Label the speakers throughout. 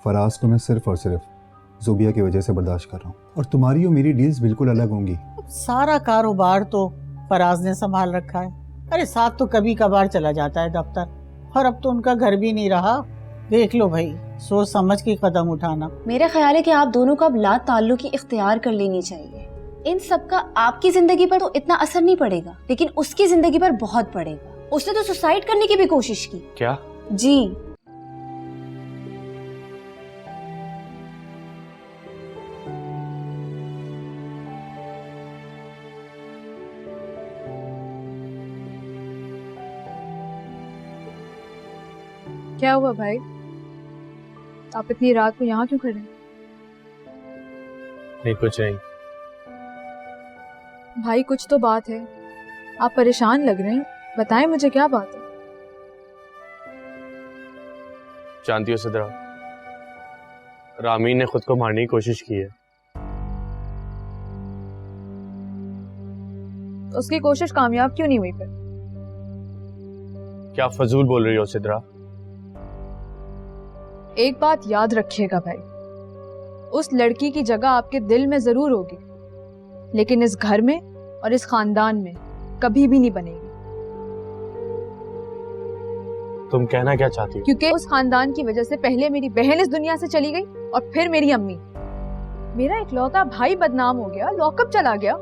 Speaker 1: फराज को मैं सिर्फ और सिर्फ ज़ुबिया की वजह से बर्दाश्त कर रहा हूँ, और तुम्हारी और मेरी डील्स बिल्कुल अलग होंगी।
Speaker 2: सारा कारोबार तो फराज ने संभाल रखा है। अरे साथ तो कभी कभार चला जाता है दफ्तर, और अब तो उनका घर भी नहीं रहा। देख लो भाई, सोच समझ के कदम उठाना।
Speaker 3: मेरा ख्याल है कि आप दोनों को अब ला ताल्लुकी इख्तियार कर लेनी चाहिए। इन सब का आपकी जिंदगी पर तो इतना असर नहीं पड़ेगा, लेकिन उसकी जिंदगी पर बहुत पड़ेगा। उसने तो सुसाइड करने की भी कोशिश की।
Speaker 4: क्या?
Speaker 3: जी।
Speaker 5: क्या हुआ भाई, आप इतनी रात को यहाँ क्यों खड़े हैं?
Speaker 4: नहीं, कुछ नहीं।
Speaker 5: भाई कुछ तो बात है, आप परेशान लग रहे हैं, बताएं मुझे क्या बात है।
Speaker 4: जानती हो सिद्रा, रामीन ने खुद को मारने की कोशिश की है।
Speaker 5: उसकी कोशिश कामयाब क्यों नहीं हुई फिर?
Speaker 4: क्या फजूल बोल रही हो सिद्रा?
Speaker 5: एक बात याद रखिएगा भाई, उस लड़की की जगह आपके दिल में जरूर होगी, लेकिन इस घर में और इस खानदान में कभी भी नहीं बनेगी।
Speaker 4: तुम कहना क्या चाहती हो?
Speaker 5: क्योंकि उस खानदान की वजह से पहले मेरी बहन इस दुनिया से चली गई और फिर मेरी अम्मी। मेरा इकलौता भाई बदनाम हो गया, लॉकअप चला गया।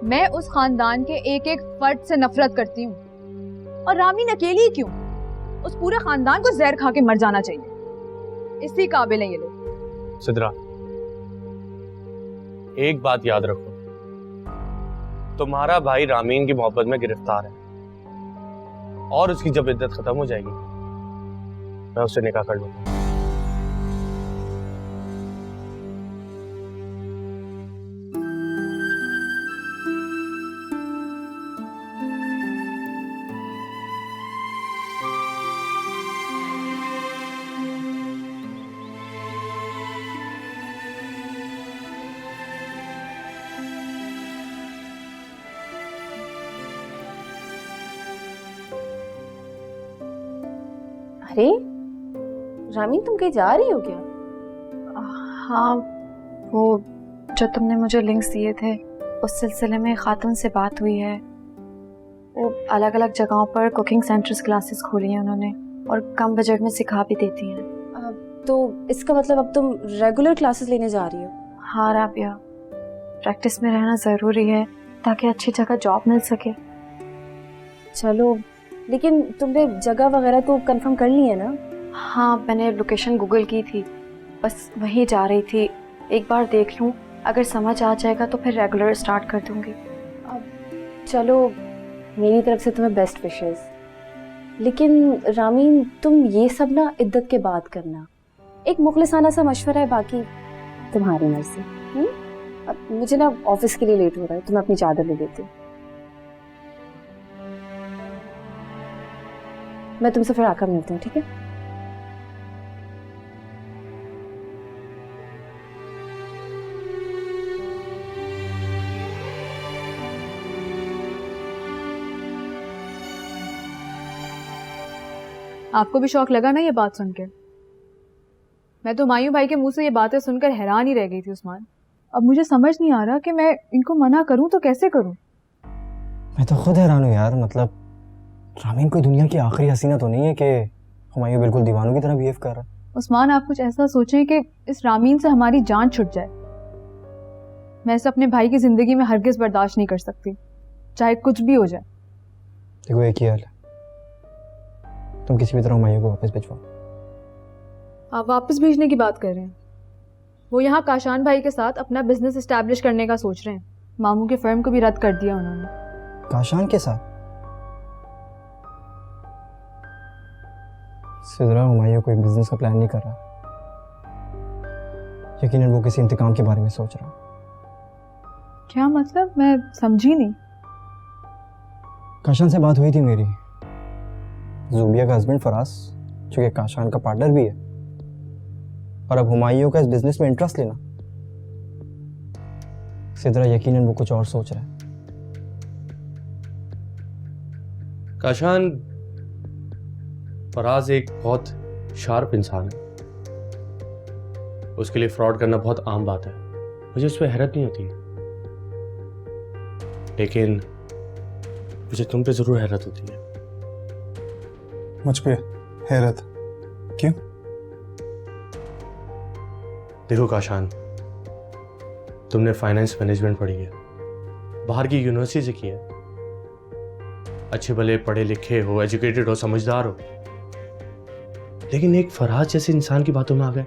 Speaker 5: मैं उस खानदान के एक एक फर्द से नफरत करती हूँ, और रामीन अकेली ही क्यों, उस पूरे खानदान को जहर खा के मर जाना चाहिए। इसी काबिल हैं ये लोग।
Speaker 4: सिद्रा, एक बात याद रखो, तुम्हारा भाई रामीन की मोहब्बत में गिरफ्तार है, और उसकी जब इद्दत खत्म हो जाएगी मैं उससे निकाह कर लूंगा।
Speaker 3: अरे रामीन, तुम कहीं जा रही हो क्या?
Speaker 5: हाँ, वो जो तुमने मुझे लिंक्स दिए थे उस सिलसिले में खातून से बात हुई है। वो अलग अलग जगहों पर कुकिंग सेंटर्स क्लासेस खोली हैं उन्होंने, और कम बजट में सिखा भी देती हैं।
Speaker 3: तो इसका मतलब अब तुम रेगुलर क्लासेस लेने जा रही हो?
Speaker 5: हाँ राबिया, प्रैक्टिस में रहना ज़रूरी है ताकि अच्छी जगह जॉब मिल सके।
Speaker 3: चलो, लेकिन तुमने जगह वगैरह तो कंफर्म कर ली है ना?
Speaker 5: हाँ, मैंने लोकेशन गूगल की थी, बस वहीं जा रही थी। एक बार देख लूँ, अगर समझ आ जाएगा तो फिर रेगुलर स्टार्ट कर दूँगी।
Speaker 3: अब चलो, मेरी तरफ से तुम्हें बेस्ट विशेस। लेकिन रामीन, तुम ये सब ना इद्दत के बाद करना। एक मुखलिसाना सा मशवरा है, बाकी तुम्हारी मर्जी। अब मुझे ना ऑफिस के लिए लेट हो रहा है, तो मैं अपनी चादर ले लेती हूँ। मैं तुमसे फिर आकर मिलती हूँ, ठीक है?
Speaker 5: आपको भी शौक लगा ना ये बात सुन के? मैं तो मायूं भाई के मुंह से ये बातें सुनकर हैरान ही रह गई थी उस्मान। अब मुझे समझ नहीं आ रहा कि मैं इनको मना करूं तो कैसे करूं।
Speaker 6: मैं तो खुद हैरान हूँ यार, मतलब रामीन कोई दुनिया की आखिरी हसीना तो नहीं है कि हुमायूं बिल्कुल दीवानों की तरह बिहेव कर रहा है।
Speaker 5: उस्मान, आप कुछ ऐसा सोचें कि इस रामीन से हमारी जान छुट जाए। मैं इसे अपने भाई की जिंदगी में हरगिज बर्दाश्त नहीं कर सकती, चाहे कुछ भी हो जाए।
Speaker 6: देखो, एक ही हाल है, तुम किसी भी तरह हुमायूं को वापस भिजवाओ।
Speaker 5: आप वापस भेजने की बात कर रहे हैं? वो यहाँ काशान भाई के साथ अपना बिजनेस एस्टैब्लिश करने का सोच रहे हैं। मामू के फर्म को भी रद्द कर दिया उन्होंने।
Speaker 6: काशान के साथ? सिद्रा, हुमायूं कोई बिजनेस का प्लान नहीं कर रहा, यकीनन वो किसी इंतकाम के बारे में सोच रहा।
Speaker 5: क्या मतलब? मैं समझी नहीं।
Speaker 6: काशान से बात हुई थी मेरी। ज़ुबिया का हस्बैंड फराज, जो कि काशान का पार्टनर भी है, और अब हुमायूं का इस बिजनेस में इंटरेस्ट लेना। सिद्रा, यकीनन वो कुछ और सोच रहा है।
Speaker 4: काशान, फराज एक बहुत शार्प इंसान है, उसके लिए फ्रॉड करना बहुत आम बात है, मुझे उस पर हैरत नहीं होती, लेकिन मुझे तुम पे जरूर हैरत होती है।
Speaker 1: मुझ पे हैरत क्यों?
Speaker 4: देखो काशान, तुमने फाइनेंस मैनेजमेंट पढ़ी है, बाहर की यूनिवर्सिटी से की है, अच्छे भले पढ़े लिखे हो, एजुकेटेड हो, समझदार हो, लेकिन एक फराज जैसे इंसान की बातों में आ गए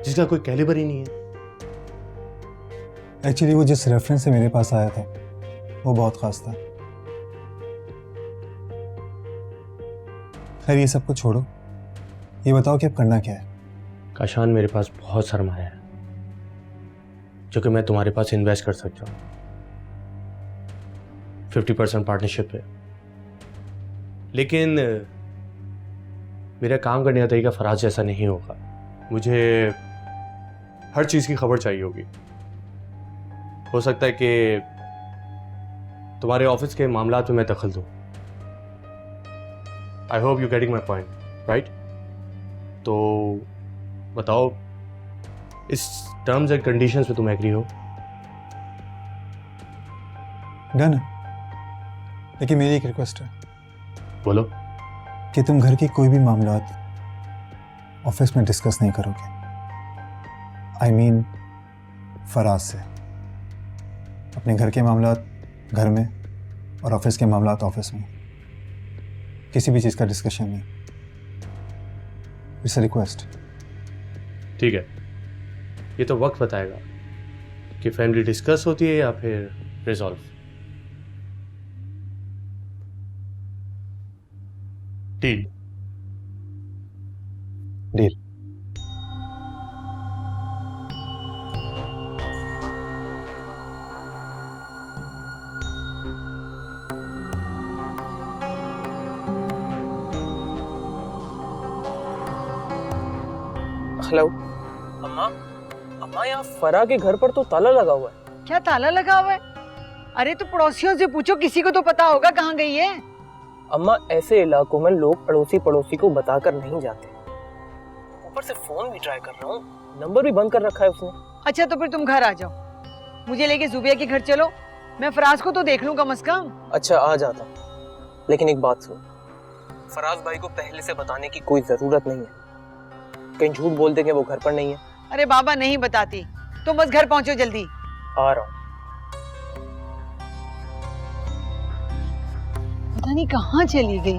Speaker 4: जिसका कोई कैलिबर ही नहीं है।
Speaker 1: एक्चुअली वो जिस रेफरेंस से मेरे पास आया था वो बहुत खास था। खैर ये सब कुछ छोड़ो, ये बताओ कि अब करना क्या है?
Speaker 4: काशान, मेरे पास बहुत सरमाया है जो कि मैं तुम्हारे पास इन्वेस्ट कर सकता हूँ। 50% पार्टनरशिप है, लेकिन मेरा काम करने का तरीका फराज जैसा नहीं होगा। मुझे हर चीज की खबर चाहिए होगी। हो सकता है कि तुम्हारे ऑफिस के मामलात में मैं दखल दूं। I hope you getting my point, right? तो बताओ, इस टर्म्स एंड कंडीशंस पे तुम एग्री हो?
Speaker 1: डन है, लेकिन मेरी एक रिक्वेस्ट है
Speaker 4: बोलो।
Speaker 1: कि तुम घर के कोई भी मामलात ऑफिस में डिस्कस नहीं करोगे। आई मीन फराज से। अपने घर के मामलात घर में और ऑफिस के मामलात ऑफिस में, किसी भी चीज़ का डिस्कशन नहीं। It's a request.
Speaker 4: ठीक है, ये तो वक्त बताएगा कि फैमिली डिस्कस होती है या फिर रिजॉल्व। डील।
Speaker 1: डील।
Speaker 7: हेलो अम्मा, अम्मा यहाँ फरा के घर पर तो ताला लगा हुआ है।
Speaker 2: क्या ताला लगा हुआ है? अरे तो पड़ोसियों से पूछो, किसी को तो पता होगा कहाँ गई है।
Speaker 7: अम्मा, ऐसे इलाकों में लोग अड़ोसी पड़ोसी को बताकर नहीं जाते। ऊपर से फोन भी ट्राई कर रहा हूँ, नंबर भी बंद कर रखा है उसने।
Speaker 2: अच्छा तो फिर तुम घर आ जाओ, मुझे लेके जुबिया के घर चलो, मैं फराज को तो देख लूं कम से कम।
Speaker 7: अच्छा आ जाता हूँ, लेकिन एक बात सुन, फराज भाई को पहले से बताने की कोई जरूरत नहीं है। कहीं झूठ बोल देंगे वो घर पर नहीं है।
Speaker 2: अरे बाबा नहीं बताती, तुम बस घर पहुंचो जल्दी।
Speaker 7: आ रहा हूँ।
Speaker 2: पता नहीं कहाँ चली गई।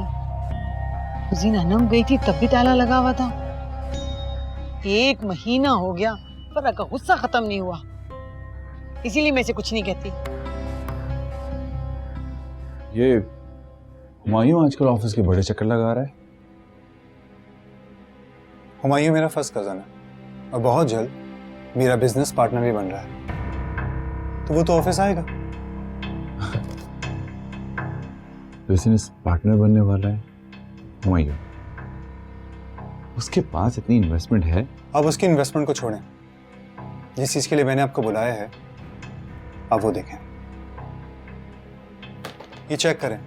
Speaker 2: उस दिन अनम गई थी तब भी ताला लगा हुआ था। 1 महीना हो गया, फरा का गुस्सा खत्म नहीं हुआ, इसीलिए मैं इसे कुछ नहीं कहती।
Speaker 8: ये हुमायूं आजकल ऑफिस के बड़े चक्कर लगा रहा है।
Speaker 1: हुमायूं मेरा फर्स्ट कज़न है और बहुत जल्द मेरा बिजनेस पार्टनर भी बन रहा है, तो वो तो ऑफिस आएगा।
Speaker 8: बिजनेस पार्टनर बनने वाला है हुमायूं, उसके पास इतनी इन्वेस्टमेंट है।
Speaker 1: अब उसकी इन्वेस्टमेंट को छोड़ें, जिस चीज़ के लिए मैंने आपको बुलाया है आप वो देखें। ये चेक करें।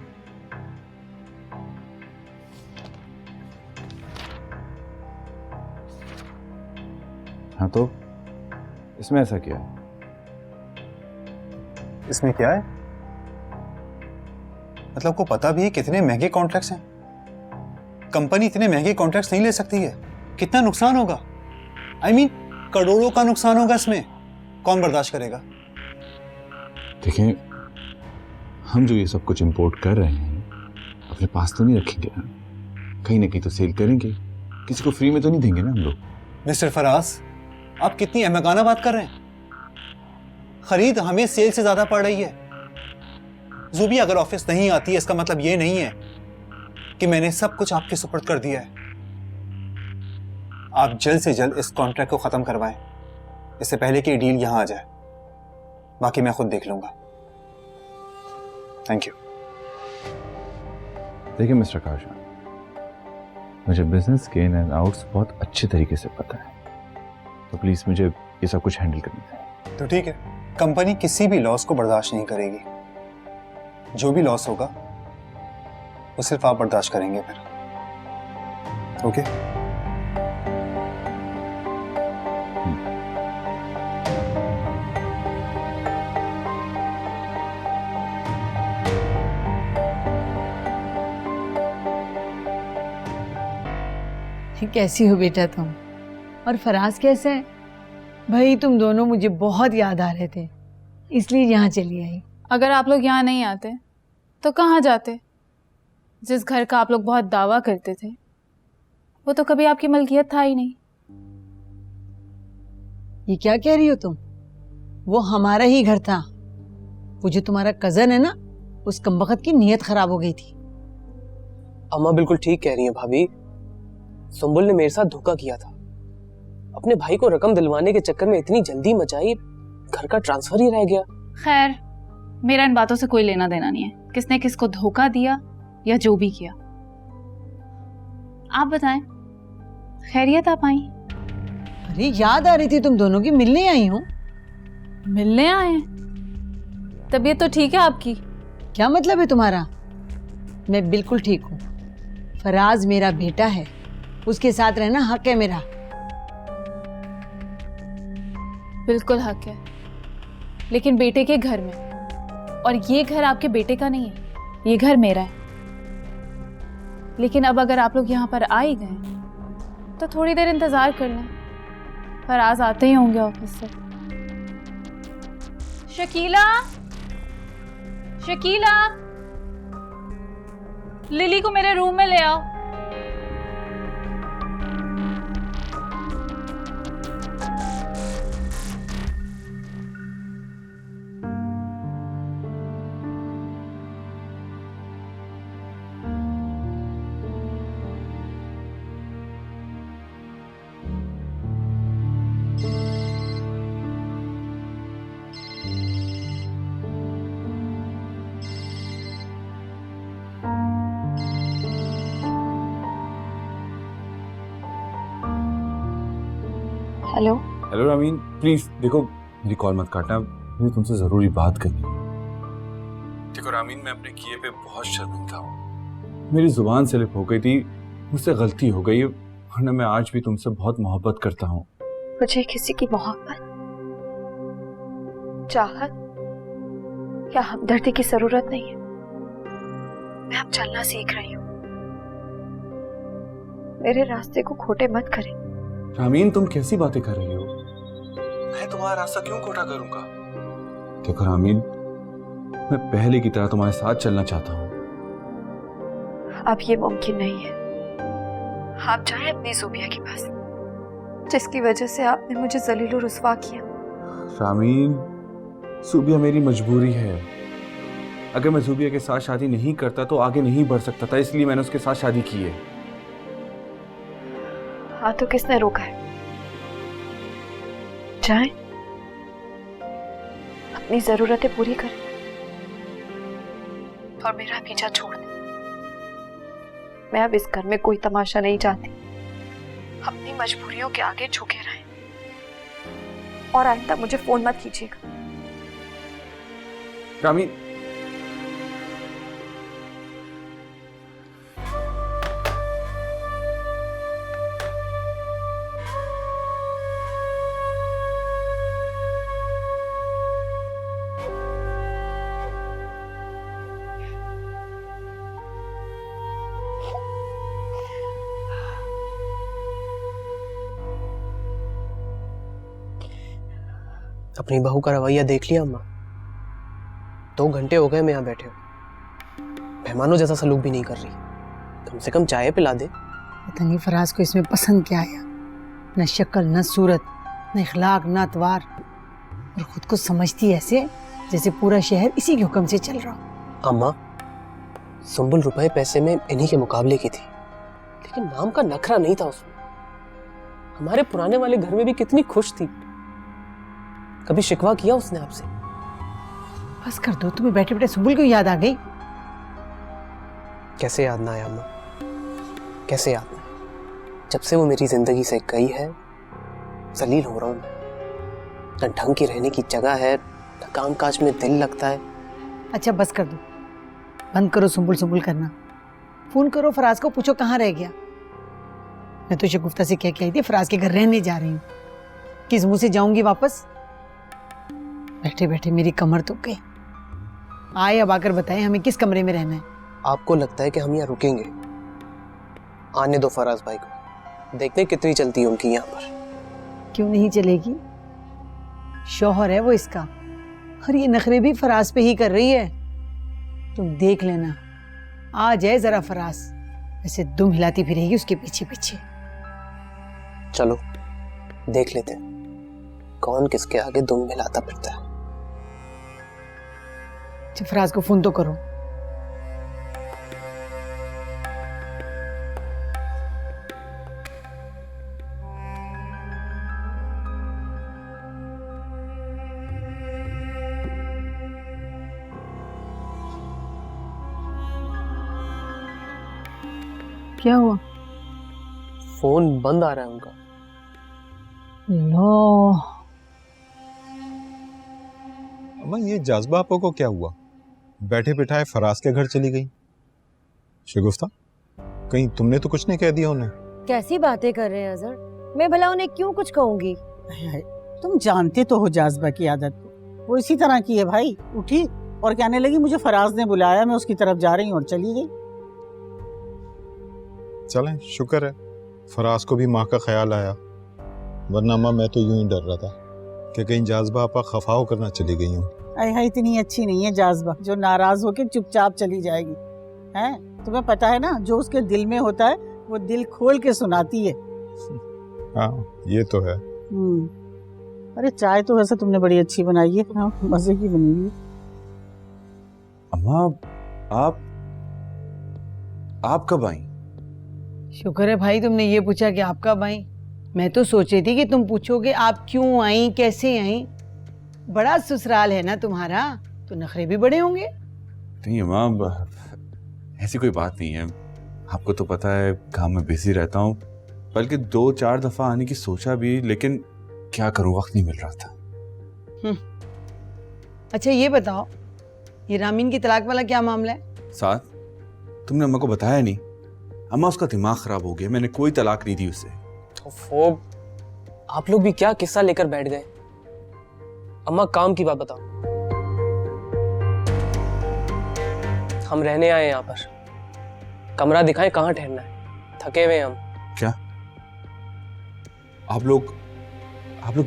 Speaker 8: हाँ तो इसमें ऐसा क्या है?
Speaker 1: इसमें क्या है? मतलब को पता भी है कितने महंगे कॉन्ट्रैक्ट्स हैं। कंपनी इतने महंगे कॉन्ट्रैक्ट्स नहीं ले सकती है। कितना नुकसान होगा, आई मीन करोड़ों का नुकसान होगा इसमें। कौन बर्दाश्त करेगा?
Speaker 8: देखें, हम जो ये सब कुछ इंपोर्ट कर रहे हैं अपने पास तो नहीं रखेंगे ना, कहीं ना कहीं तो सेल करेंगे, किसी को फ्री में तो नहीं देंगे ना हम लोग।
Speaker 1: मिस्टर फराज, आप कितनी अहमकाना बात कर रहे हैं। खरीद हमें सेल से ज्यादा पड़ रही है। जुबी अगर ऑफिस नहीं आती है इसका मतलब ये नहीं है कि मैंने सब कुछ आपके सुपुर्द कर दिया है। आप जल्द से जल्द इस कॉन्ट्रैक्ट को खत्म करवाएं, इससे पहले कि डील यहां आ जाए। बाकी मैं खुद देख लूंगा। Thank you.
Speaker 8: देखिए मिस्टर काशान, मुझे बिजनेस के इन एंड आउट्स बहुत अच्छे तरीके से पता है, तो प्लीज मुझे ये सब कुछ हैंडल करना है।
Speaker 1: तो ठीक है, कंपनी किसी भी लॉस को बर्दाश्त नहीं करेगी। जो भी लॉस होगा वो सिर्फ आप बर्दाश्त करेंगे फिर। ओके?
Speaker 2: कैसी हो बेटा तुम? और फराज कैसा है? भाई तुम दोनों मुझे बहुत याद आ रहे थे, इसलिए यहाँ चली आई।
Speaker 9: अगर आप लोग यहाँ नहीं आते तो कहाँ जाते? जिस घर का आप लोग बहुत दावा करते थे वो तो कभी आपकी मलकियत था ही नहीं।
Speaker 2: ये क्या कह रही हो तुम? वो हमारा ही घर था। वो जो तुम्हारा कजन है ना, उस कमबख्त की नीयत खराब हो गई थी।
Speaker 7: अम्मा बिल्कुल ठीक कह रही हैं भाभी। सुंबुल ने मेरे साथ धोखा किया था। अपने भाई को रकम दिलवाने के चक्कर में इतनी जल्दी मचाई, घर का ट्रांसफर ही रह गया।
Speaker 9: खैर, मेरा इन बातों से कोई लेना देना नहीं है, किसने किसको धोखा दिया या जो भी किया। आप बताएं, खैरियत आप आई?
Speaker 2: अरे याद आ रही थी तुम दोनों की, मिलने आई हूँ।
Speaker 9: मिलने आए हैं? तबीयत तो ठीक है आपकी?
Speaker 2: क्या मतलब है तुम्हारा? मैं बिल्कुल ठीक हूँ। फराज मेरा बेटा है, उसके साथ रहना हक है मेरा।
Speaker 9: बिल्कुल हक है, लेकिन बेटे के घर में, और ये घर आपके बेटे का नहीं है, ये घर मेरा है। लेकिन अब अगर आप लोग यहाँ पर आ ही गए तो थोड़ी देर इंतजार कर लें, फराज आते ही होंगे ऑफिस से। शकीला, शकीला, लिली को मेरे रूम में ले आओ।
Speaker 3: हेलो।
Speaker 8: हेलो रामीन, प्लीज देखो मेरी कॉल मत काटना, मुझे तुमसे जरूरी बात करनी है। देखो रामीन, मैं अपने किए पे बहुत शर्मिंदा हूँ। मेरी जुबान स्लिप हो गई थी, मुझसे गलती हो गई, वरना मैं आज भी तुमसे बहुत मोहब्बत करता हूँ।
Speaker 3: मुझे किसी की मोहब्बत, चाहत या हमदर्दी की जरूरत नहीं है। मैं अब चलना सीख रही हूँ। मेरे रास्ते को खोटे मत करें।
Speaker 8: रामीन, तुम कैसी बातें कर रही हो? मैं तुम्हारा रास्ता क्यों खोटा करूंगा? देखो रामीन, मैं पहले की तरह तुम्हारे साथ चलना चाहता हूँ।
Speaker 3: अब ये मुमकिन नहीं है। आप जाएं अपनी ज़ुबिया के पास, जिसकी वजह से आपने मुझे जलील और रुस्वा किया।
Speaker 8: रामीन, ज़ुबिया मेरी मजबूरी है। अगर मैं ज़ुबिया के साथ शादी नहीं करता तो आगे नहीं बढ़ सकता था, इसलिए मैंने उसके साथ शादी की है।
Speaker 3: हाँ, तो किसने रोका है? जाएं, अपनी जरूरतें पूरी करें और मेरा पीछा छोड़ दें। मैं अब इस घर में कोई तमाशा नहीं चाहती। अपनी मजबूरियों के आगे झुके रहें और आइंदा मुझे फोन मत कीजिएगा।
Speaker 8: रामीन,
Speaker 7: अपनी बहू का रवैया देख लिया अम्मा? 2 घंटे हो गए मैं यहाँ बैठे हूँ, मेहमानों जैसा सलूक भी नहीं कर रही। कम से कम चाय पिला दे।
Speaker 2: पता नहीं फराज को इसमें पसंद क्या आया। न शक्ल, न सूरत, न इखलाक, न अतवार, और खुद को समझती ऐसे जैसे पूरा शहर इसी के हुक्म से चल रहा हो।
Speaker 7: अम्मा, सुंबुल रुपए पैसे में इन्हीं के मुकाबले की थी, लेकिन नाम का नखरा नहीं था उसमें। हमारे पुराने वाले घर में भी कितनी खुश थी। कभी शिकवा किया उसने आपसे?
Speaker 2: बस कर दो, तुम्हें बैठे बैठे सुबुल को याद आ गई।
Speaker 7: कैसे याद ना आया अम्मा, कैसे याद ना? जब से वो मेरी जिंदगी से गई है, जलील हो रहा हूं मैं। न ढंग की रहने की जगह है, न काम काज में दिल लगता है।
Speaker 2: अच्छा बस कर दो, बंद करो सुबुल सुबुल करना। फोन करो फराज को, पूछो कहाँ रह गया। मैं तो शगुफ्ता से कह के आई थी फराज के घर रहने जा रही हूँ। किस मुंह से जाऊंगी वापस? बैठे बैठे मेरी कमर तो गई। आए अब आकर बताएं हमें किस कमरे में रहना है।
Speaker 7: आपको लगता है कि हम यहाँ रुकेंगे? आने दो फराज भाई को, देखते कितनी चलती है उनकी यहाँ पर।
Speaker 2: क्यों नहीं चलेगी? शौहर है वो इसका, और ये नखरे भी फराज पे ही कर रही है। तुम देख लेना, आ जाए जरा फराज, ऐसे दुम हिलाती फिरेगी उसके पीछे पीछे।
Speaker 7: चलो देख लेते हैं कौन किसके आगे दुम हिलाता फिरता है।
Speaker 2: अच्छा, फराज को फोन तो करो। क्या हुआ?
Speaker 7: फोन बंद आ रहा है उनका।
Speaker 2: लो,
Speaker 8: अम्मा ये जाज़बा आपको को क्या हुआ? बैठे बिठाए फराज के घर चली गई। शगुफ्ता, कहीं तुमने तो कुछ नहीं कह दिया उन्हें?
Speaker 10: कैसी बातें कर रहे हैं अजहर? मैं भला उन्हें क्यों कुछ कहूंगी?
Speaker 11: तुम जानते तो हो जाज़बा की आदत को, वो इसी तरह की है भाई। उठी और कहने लगी मुझे फराज ने बुलाया, मैं उसकी तरफ जा रही हूँ, और चली गई।
Speaker 8: चलें, शुक्र है फराज को भी माँ का ख्याल आया, वरना माँ मैं तो यूं ही डर रहा था कि कहीं जाज़बा आपा खफाव करना चली गई हूँ।
Speaker 11: अरे इतनी अच्छी नहीं है जाज़बा जो नाराज होकर चुपचाप चली जाएगी। हैं, तुम्हें पता है ना, जो उसके दिल में होता है वो दिल खोल के सुनाती है।
Speaker 8: हाँ ये तो है।
Speaker 11: अरे चाय तो वैसे तुमने बड़ी अच्छी बनाई है, हाँ, मजे की बनी हुई है।
Speaker 8: अम्मा आप कब आई?
Speaker 2: शुक्र है भाई तुमने ये पूछा कि आप कब आई। मैं तो सोच रही थी कि तुम पूछोगे आप क्यों आई, कैसे आई। बड़ा ससुराल है ना तुम्हारा, तो नखरे भी बड़े होंगे।
Speaker 8: नहीं अम्मा, ऐसी कोई बात नहीं है। आपको तो पता है काम में बिजी रहता हूँ, बल्कि 2-4 दफा आने की सोचा भी, लेकिन क्या करूँ, वक्त नहीं मिल रहा था।
Speaker 2: अच्छा ये बताओ, ये रामीन की तलाक वाला क्या मामला है?
Speaker 8: साथ तुमने अम्मा को बताया नहीं? अम्मा उसका दिमाग खराब हो गया, मैंने कोई तलाक नहीं दी उसे।
Speaker 7: तो वो आप लोग भी क्या किस्सा लेकर बैठ गए? अम्मा काम की बात बताओ। हम रहने आए यहाँ पर, कमरा दिखाएं कहाँ ठहरना है, थके हुए हम।
Speaker 8: क्या आप लोग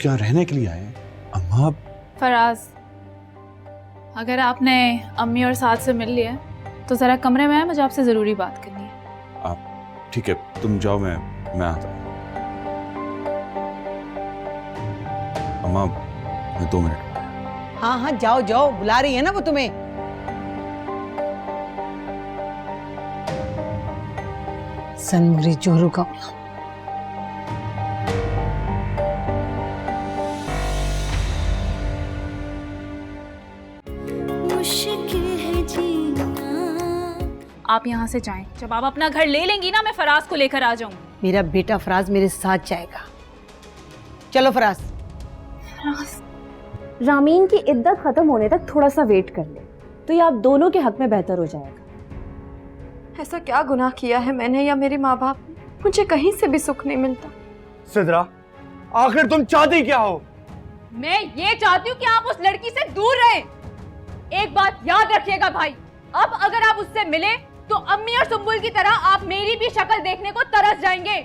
Speaker 8: यहाँ रहने के लिए आए हैं? अम्मा
Speaker 9: फराज, अगर आपने अम्मी और साथ से मिल लिया तो ज़रा कमरे में आए, मुझे आपसे ज़रूरी बात करनी है।
Speaker 8: आप ठीक है, तुम जाओ, मैं आता हूँ। अम्मा मैं 2 मिनट।
Speaker 2: हाँ हाँ जाओ जाओ, बुला रही है ना वो तुम्हें। सनमुरी चोरू का।
Speaker 9: आप यहाँ से जाएं। जब आप अपना घर ले लेंगी ना, मैं फराज को लेकर आ जाऊंगी।
Speaker 2: मेरा बेटा फराज मेरे साथ जाएगा। चलो फराज।
Speaker 3: रामीन की इद्दत खत्म होने तक थोड़ा सा वेट कर ले, तो ये आप दोनों के हक में बेहतर हो जाएगा। ऐसा क्या गुनाह किया है मैंने या मेरे माँ बाप ने, मुझे कहीं से भी सुख नहीं मिलता।
Speaker 4: सिद्रा, आखिर तुम चाहती क्या हो?
Speaker 5: मैं ये चाहती हूँ कि आप उस लड़की से दूर रहें। एक बात याद रखिएगा भाई, अब अगर आप उससे मिले तो अम्मी और सुंबुल की तरह आप मेरी भी शक्ल देखने को तरस जाएंगे।